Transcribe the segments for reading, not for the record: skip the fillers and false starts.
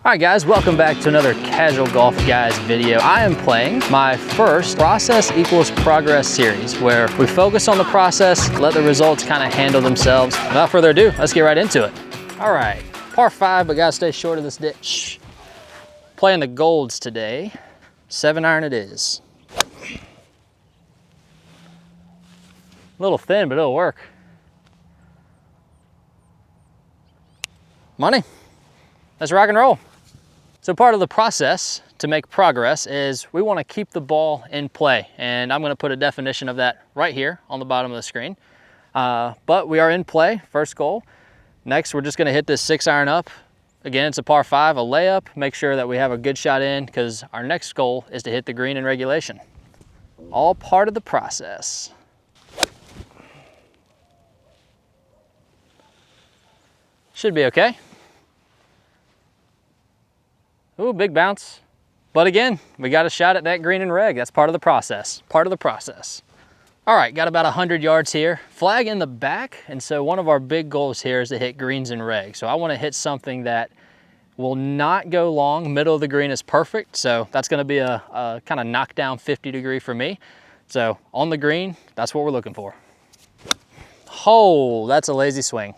All right guys, welcome back to another Casual Golf Guys video. I am playing my first Process Equals Progress series where we focus on the process, let the results kind of handle themselves. Without further ado, let's get right into it. All right, par 5, but gotta stay short of this ditch. Playing the golds today. 7-iron it is. A little thin, but it'll work. Money, let's rock and roll. So part of the process to make progress is we want to keep the ball in play. And I'm going to put a definition of that right here on the bottom of the screen. But we are in play, first goal. Next, we're just going to hit this 6-iron up. Again, it's a par 5, a layup. Make sure that we have a good shot in because our next goal is to hit the green in regulation. All part of the process. Should be okay. Ooh, big bounce. But again, we got a shot at that green and reg. That's part of the process, part of the process. All right, got about 100 yards here. Flag in the back, and so one of our big goals here is to hit greens and reg. So I wanna hit something that will not go long. Middle of the green is perfect, so that's gonna be a kind of knockdown 50-degree for me. So on the green, that's what we're looking for. Oh, that's a lazy swing.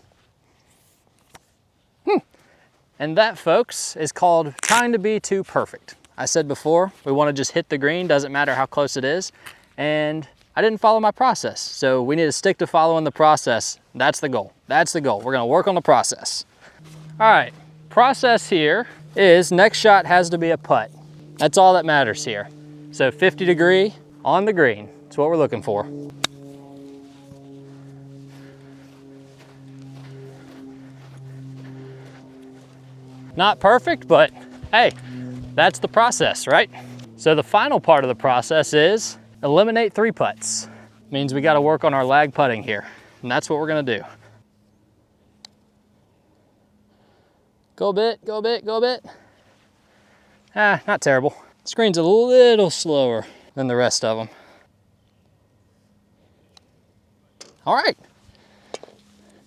And that, folks, is called trying to be too perfect. I said before, we want to just hit the green, doesn't matter how close it is. And I didn't follow my process. So we need to stick to following the process. That's the goal. That's the goal. We're going to work on the process. All right, process here is next shot has to be a putt. That's all that matters here. So 50-degree on the green. That's what we're looking for. Not perfect, but hey, that's the process, right? So the final part of the process is eliminate 3 putts. Means we got to work on our lag putting here, and that's what we're gonna do. Go a bit, go a bit, go a bit. Ah, not terrible. Screen's a little slower than the rest of them. All right,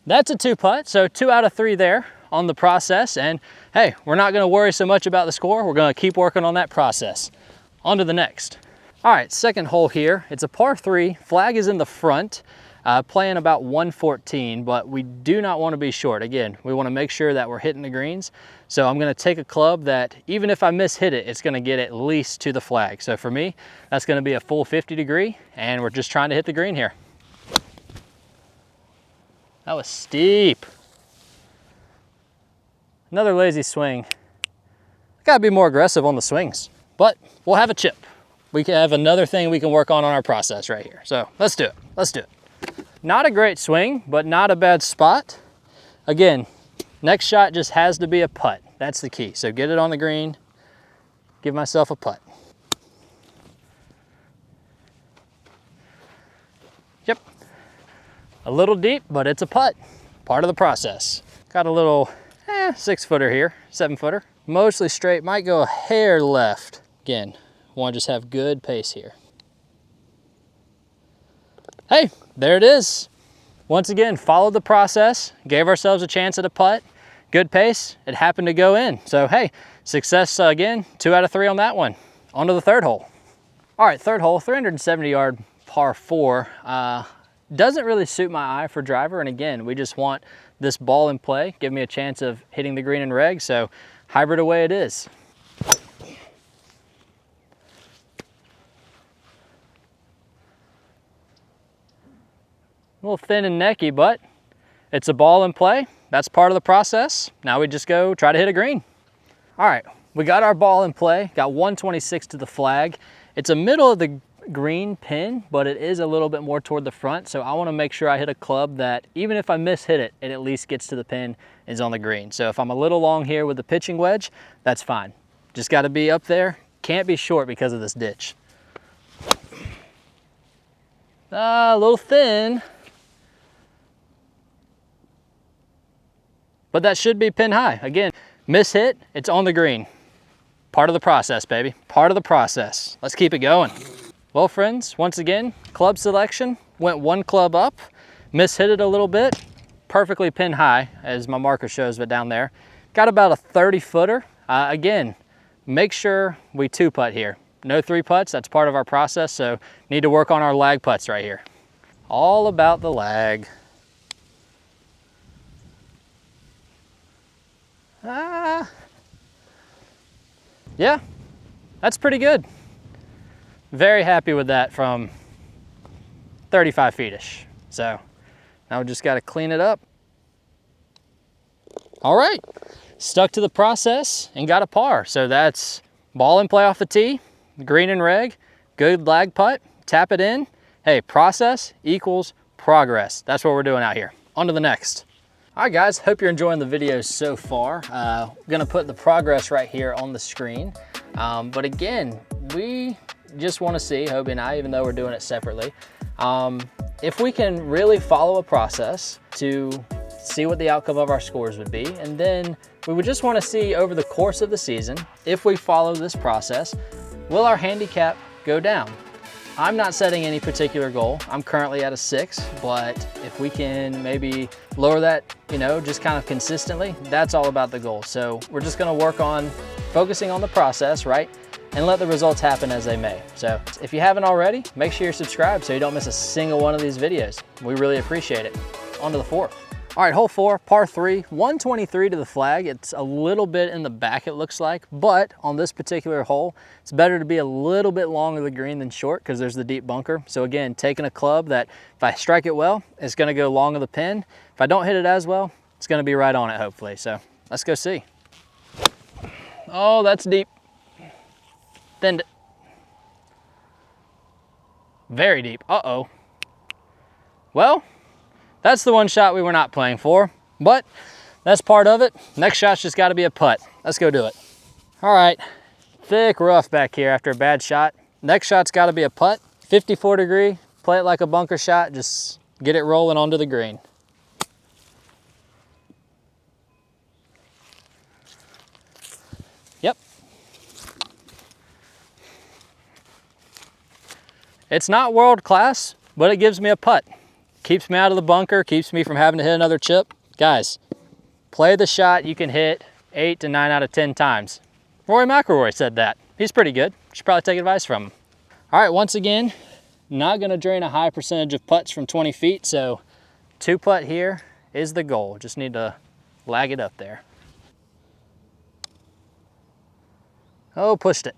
that's a 2-putt, so 2 out of 3 there on the process. And hey, we're not gonna worry so much about the score. We're gonna keep working on that process. On to the next. All right, second hole here. It's a par 3, flag is in the front, playing about 114, but we do not wanna be short. Again, we wanna make sure that we're hitting the greens. So I'm gonna take a club that even if I miss hit it, it's gonna get at least to the flag. So for me, that's gonna be a full 50-degree, and we're just trying to hit the green here. That was steep. Another lazy swing. Gotta be more aggressive on the swings, but we'll have a chip. We can have another thing we can work on our process right here. So let's do it, let's do it. Not a great swing, but not a bad spot. Again, next shot just has to be a putt. That's the key. So get it on the green, give myself a putt. Yep, a little deep, but it's a putt. Part of the process. Got a little 6-footer here, 7-footer. Mostly straight, might go a hair left. Again, want to just have good pace here. Hey, there it is. Once again, followed the process, gave ourselves a chance at a putt. Good pace, it happened to go in. So hey, success again, 2 out of 3 on that one. On to the third hole. All right, third hole, 370-yard par 4. Doesn't really suit my eye for driver, and again, we just want this ball in play, give me a chance of hitting the green and reg, so hybrid away it is. A little thin and necky, but it's a ball in play. That's part of the process. Now we just go try to hit a green. All right, we got our ball in play, got 126 to the flag. It's a middle of the green pin, but it is a little bit more toward the front, so I want to make sure I hit a club that even if I miss hit it, it at least gets to the pin, is on the green. So if I'm a little long here with the pitching wedge, that's fine. Just got to be up there, can't be short because of this ditch. A little thin, but that should be pin high. Again, miss hit, it's on the green. Part of the process, baby, part of the process. Let's keep it going. Well, friends, once again, club selection, went 1 club up, mishit it a little bit, perfectly pin high, as my marker shows it down there. Got about a 30-footer. Again, make sure we 2-putt here. No 3-putts, that's part of our process, so need to work on our lag putts right here. All about the lag. Yeah, that's pretty good. Very happy with that from 35 feet-ish. So now we just got to clean it up. All right, stuck to the process and got a par. So that's ball in play off the tee, green and reg, good lag putt, tap it in. Hey, process equals progress. That's what we're doing out here. On to the next. All right, guys, hope you're enjoying the video so far. Gonna put the progress right here on the screen. But again, we just wanna see, Hobie and I, even though we're doing it separately, if we can really follow a process to see what the outcome of our scores would be. And then we would just wanna see over the course of the season, if we follow this process, will our handicap go down? I'm not setting any particular goal. I'm currently at a 6, but if we can maybe lower that, you know, just kind of consistently, that's all about the goal. So we're just gonna work on focusing on the process, right? And let the results happen as they may. So if you haven't already, make sure you're subscribed so you don't miss a single one of these videos. We really appreciate it. On to the 4th. All right, hole 4, par 3, 123 to the flag. It's a little bit in the back, it looks like, but on this particular hole, it's better to be a little bit long of the green than short because there's the deep bunker. So again, taking a club that if I strike it well, it's gonna go long of the pin. If I don't hit it as well, it's gonna be right on it, hopefully. So let's go see. Oh, that's deep. Thinned it. Very deep, uh-oh. Well, that's the one shot we were not playing for, but that's part of it. Next shot's just gotta be a putt. Let's go do it. All right, thick rough back here after a bad shot. Next shot's gotta be a putt. 54 degree, play it like a bunker shot, just get it rolling onto the green. Yep. It's not world class, but it gives me a putt. Keeps me out of the bunker, keeps me from having to hit another chip. Guys, play the shot you can hit 8 to 9 out of 10 times. Rory McIlroy said that. He's pretty good. Should probably take advice from him. All right, once again, not gonna drain a high percentage of putts from 20 feet, so 2-putt here is the goal. Just need to lag it up there. Oh, pushed it.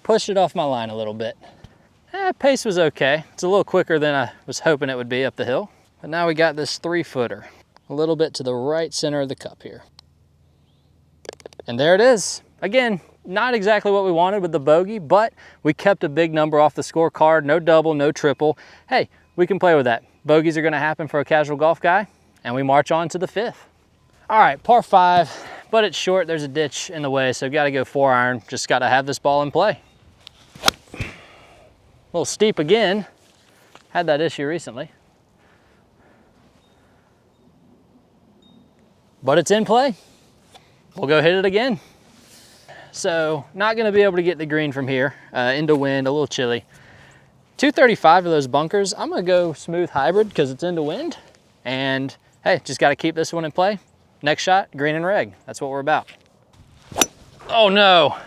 Pushed it off my line a little bit. Pace was okay. It's a little quicker than I was hoping it would be up the hill. But now we got this 3-footer, a little bit to the right center of the cup here. And there it is. Again, not exactly what we wanted with the bogey, but we kept a big number off the scorecard. No double, no triple. Hey, we can play with that. Bogeys are gonna happen for a casual golf guy, and we march on to the 5th. All right, par 5, but it's short. There's a ditch in the way, so gotta go 4-iron. Just gotta have this ball in play. A little steep again. Had that issue recently. But it's in play. We'll go hit it again. So not gonna be able to get the green from here. Into wind, a little chilly. 235 of those bunkers. I'm gonna go smooth hybrid because it's into wind. And hey, just gotta keep this one in play. Next shot, green and reg. That's what we're about. Oh no.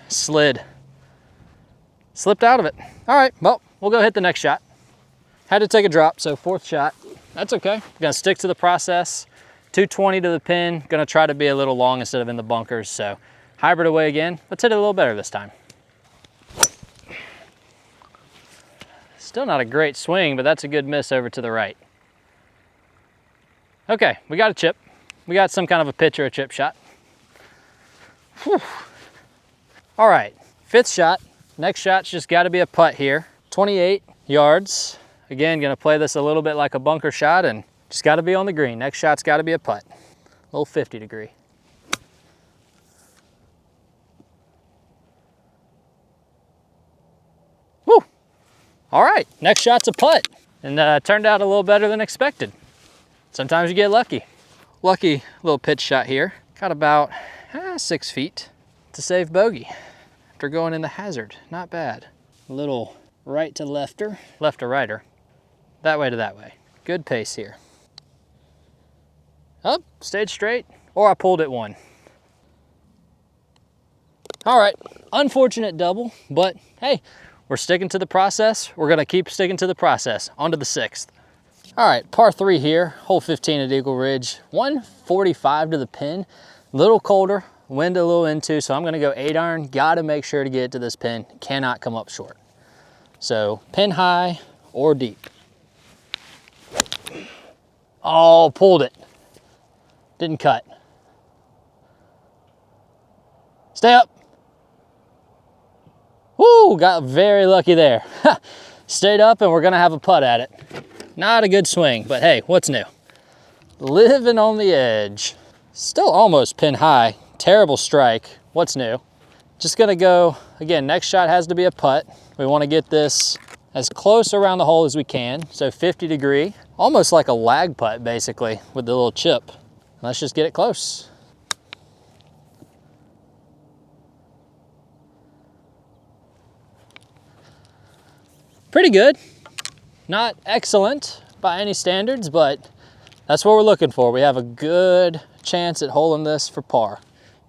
Slid. Slipped out of it. All right, well, we'll go hit the next shot. Had to take a drop, so 4th shot. That's okay. Gonna stick to the process. 220 to the pin. Gonna try to be a little long instead of in the bunkers, so hybrid away again. Let's hit it a little better this time. Still not a great swing, but that's a good miss over to the right. Okay, we got a chip. We got some kind of a pitch or a chip shot. Whew. All right, 5th shot. Next shot's just gotta be a putt here. 28 yards. Again, gonna play this a little bit like a bunker shot and just gotta be on the green. Next shot's gotta be a putt. A little 50 degree. Woo! All right, next shot's a putt. And turned out a little better than expected. Sometimes you get lucky. Lucky little pitch shot here. Got about 6 feet to save bogey. After going in the hazard, not bad. A little right to lefter, left to righter. That way to that way. Good pace here. Up, stayed straight, or I pulled it one. All right, unfortunate double, but hey, we're sticking to the process. We're gonna keep sticking to the process. On to the 6th. All right, par 3 here, hole 15 at Eagle Ridge. 145 to the pin, a little colder, wind a little into, so I'm gonna go 8 iron. Gotta make sure to get it to this pin, cannot come up short. So pin high or deep. Oh, pulled it. Didn't cut. Stay up. Woo, got very lucky there. Stayed up and we're gonna have a putt at it. Not a good swing, but hey, what's new? Living on the edge. Still almost pin high. Terrible strike. What's new? Just gonna go, again, next shot has to be a putt. We wanna get this as close around the hole as we can. So 50 degree, almost like a lag putt basically with the little chip. Let's just get it close. Pretty good. Not excellent by any standards, but that's what we're looking for. We have a good chance at holding this for par.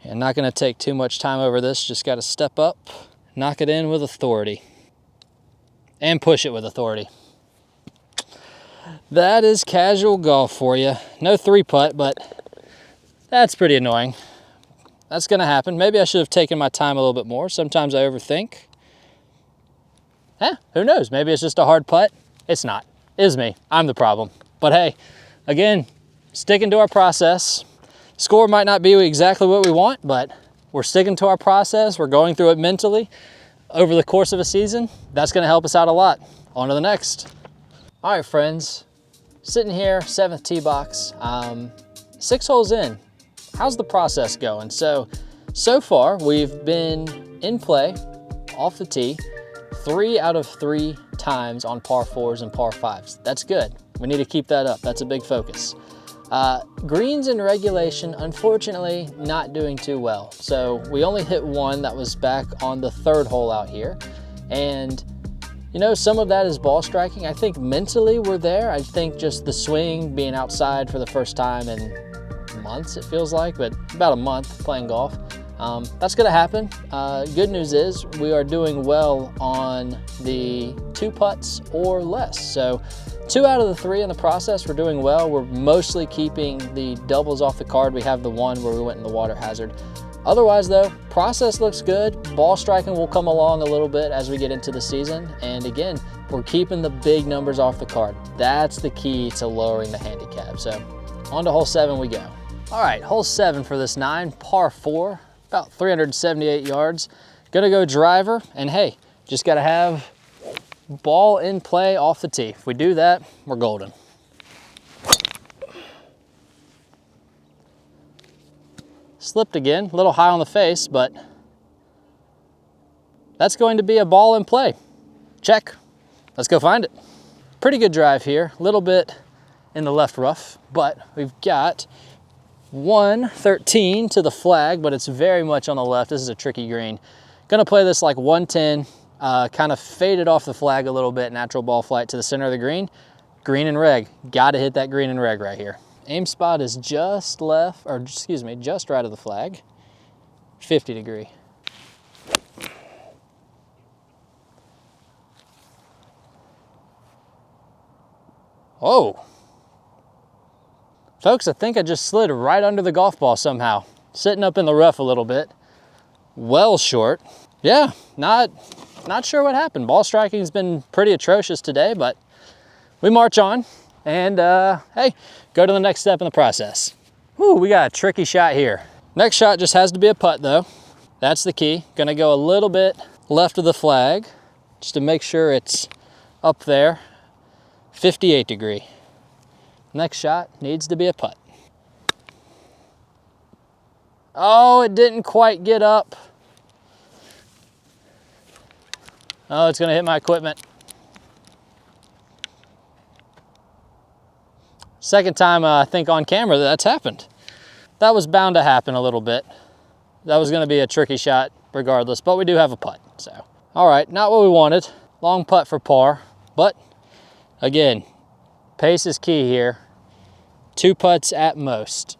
And not gonna take too much time over this, just gotta step up, knock it in with authority, and push it with authority. That is casual golf for you. No 3-putt, but that's pretty annoying. That's gonna happen. Maybe I should have taken my time a little bit more. Sometimes I overthink. Who knows? Maybe it's just a hard putt. It's not. It's me. I'm the problem. But hey, again, sticking to our process. Score might not be exactly what we want, but we're sticking to our process. We're going through it mentally over the course of a season. That's going to help us out a lot. On to the next. All right, friends. Sitting here, 7th tee box. 6 holes in. How's the process going? So far, we've been in play off the tee 3 out of 3 times on par 4s and par 5s. That's good. We need to keep that up. That's a big focus. Greens in regulation, unfortunately, not doing too well. So we only hit 1 that was back on the 3rd hole out here. And you know, some of that is ball striking. I think mentally we're there. I think just the swing, being outside for the first time in months, it feels like, but about a month playing golf. That's gonna happen. Good news is we are doing well on the 2 putts or less. So 2 out of the 3 in the process, we're doing well. We're mostly keeping the doubles off the card. We have the 1 where we went in the water hazard. Otherwise though, process looks good. Ball striking will come along a little bit as we get into the season. And again, we're keeping the big numbers off the card. That's the key to lowering the handicap. So on to hole 7 we go. All right, hole 7 for this 9, par 4. About 378 yards. Gonna go driver, and hey, just gotta have ball in play off the tee. If we do that, we're golden. Slipped again, a little high on the face, but that's going to be a ball in play. Check, let's go find it. Pretty good drive here, a little bit in the left rough, but we've got 113 to the flag, but it's very much on the left. This is a tricky green. Gonna play this like 110, kind of faded off the flag a little bit, natural ball flight to the center of the green. Green and reg, gotta hit that green and reg right here. Aim spot is just left, or excuse me, just right of the flag, 50 degree. Oh. Folks, I think I just slid right under the golf ball somehow. Sitting up in the rough a little bit. Well short. Yeah, not sure what happened. Ball striking's been pretty atrocious today, but we march on. And hey, go to the next step in the process. Whew, we got a tricky shot here. Next shot just has to be a putt though. That's the key. Gonna go a little bit left of the flag just to make sure it's up there. 58 degree. Next shot needs to be a putt. Oh, it didn't quite get up. Oh, it's gonna hit my equipment. Second time, I think on camera that's happened. That was bound to happen a little bit. That was gonna be a tricky shot regardless, but we do have a putt, so. All right, not what we wanted. Long putt for par, but again, pace is key here. 2 putts at most.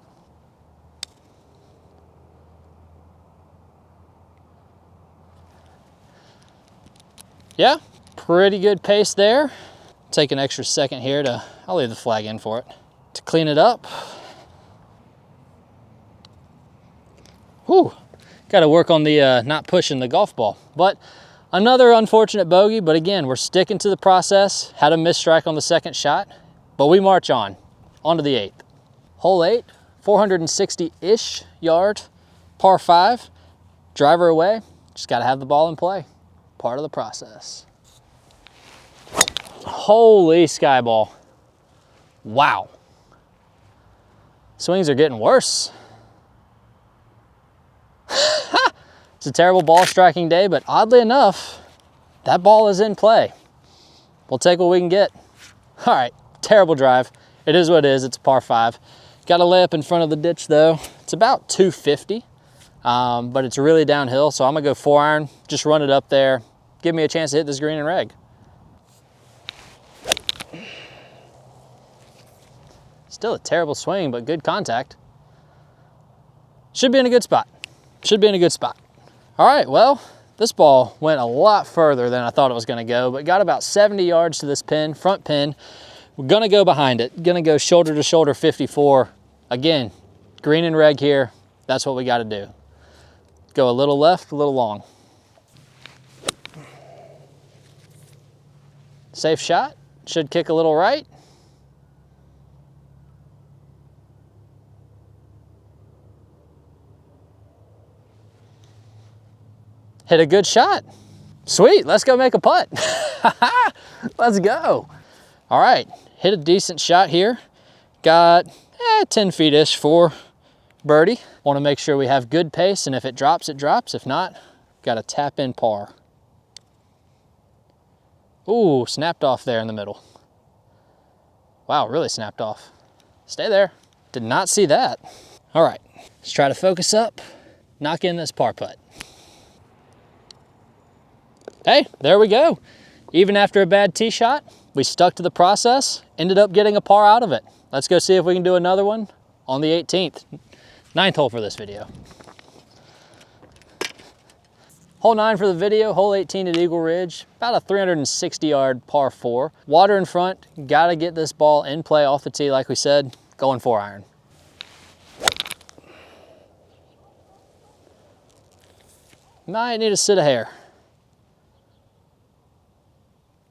Yeah, pretty good pace there. Take an extra second here to, I'll leave the flag in for it, to clean it up. Whew, got to work on the not pushing the golf ball. But another unfortunate bogey, but again, we're sticking to the process. Had a missed strike on the second shot, but we march on to the 8th. Hole 8, 460-ish yard, par 5, driver away. Just got to have the ball in play, part of the process. Holy sky ball. Wow. Swings are getting worse. It's a terrible ball striking day, but oddly enough, that ball is in play. We'll take what we can get. All right, terrible drive. It is what it is, it's a par 5. Got to lay up in front of the ditch though. It's about 250, but it's really downhill, so I'm gonna go 4-iron, just run it up there, give me a chance to hit this green and reg. Still a terrible swing, but good contact. Should be in a good spot. Should be in a good spot. All right, well, this ball went a lot further than I thought it was gonna go, but got about 70 yards to this pin, front pin. We're gonna go behind it. Gonna go shoulder to shoulder 54. Again, green and reg here. That's what we gotta do. Go a little left, a little long. Safe shot, should kick a little right. Hit a good shot. Sweet, let's go make a putt. Let's go. All right, hit a decent shot here. Got 10 feet-ish for birdie. Want to make sure we have good pace, and if it drops, it drops. If not, got to tap in par. Ooh, snapped off there in the middle. Wow, really snapped off. Stay there. Did not see that. All right, let's try to focus up, knock in this par putt. Hey, there we go. Even after a bad tee shot, we stuck to the process, ended up getting a par out of it. Let's go see if we can do another one on the 18th. 9th hole for this video. Hole 9 for the video, hole 18 at Eagle Ridge, about a 360-yard par 4. Water in front, gotta get this ball in play off the tee like we said, going 4-iron. Might need to sit a hair.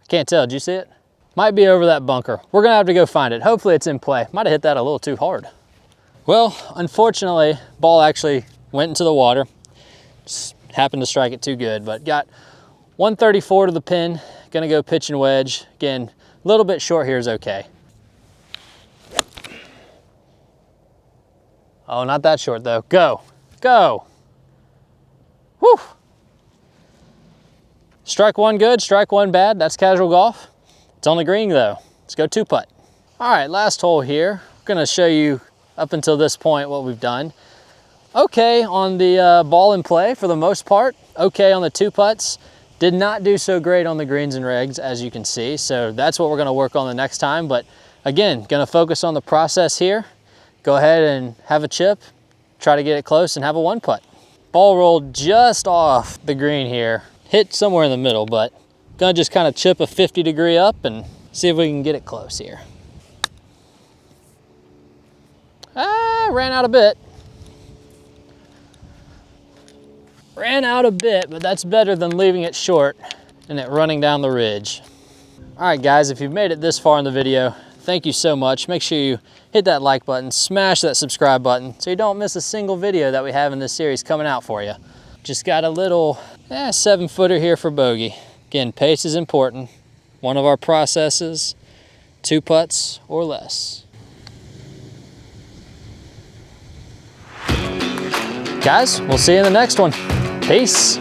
Can't tell, did you see it? Might be over that bunker. We're gonna have to go find it. Hopefully it's in play. Might have hit that a little too hard. Well, unfortunately, ball actually went into the water. Just happened to strike it too good, but got 134 to the pin. Gonna go pitch and wedge. Again, a little bit short here is okay. Oh, not that short though. Go, go. Whew. Strike one good, strike one bad. That's casual golf. It's on the green though. Let's go 2-putt. All right, last hole here. I'm gonna show you up until this point what we've done. Okay on the ball in play for the most part. Okay on the 2-putts. Did not do so great on the greens and regs, as you can see. So that's what we're gonna work on the next time. But again, gonna focus on the process here. Go ahead and have a chip, try to get it close and have a 1-putt. Ball rolled just off the green here. Hit somewhere in the middle, but gonna just kind of chip a 50-degree up and see if we can get it close here. Ran out a bit. Ran out a bit, but that's better than leaving it short and it running down the ridge. All right, guys, if you've made it this far in the video, thank you so much. Make sure you hit that like button, smash that subscribe button so you don't miss a single video that we have in this series coming out for you. Just got a little 7-footer here for bogey. Again, pace is important. One of our processes, 2 putts or less. Guys, we'll see you in the next one. Peace.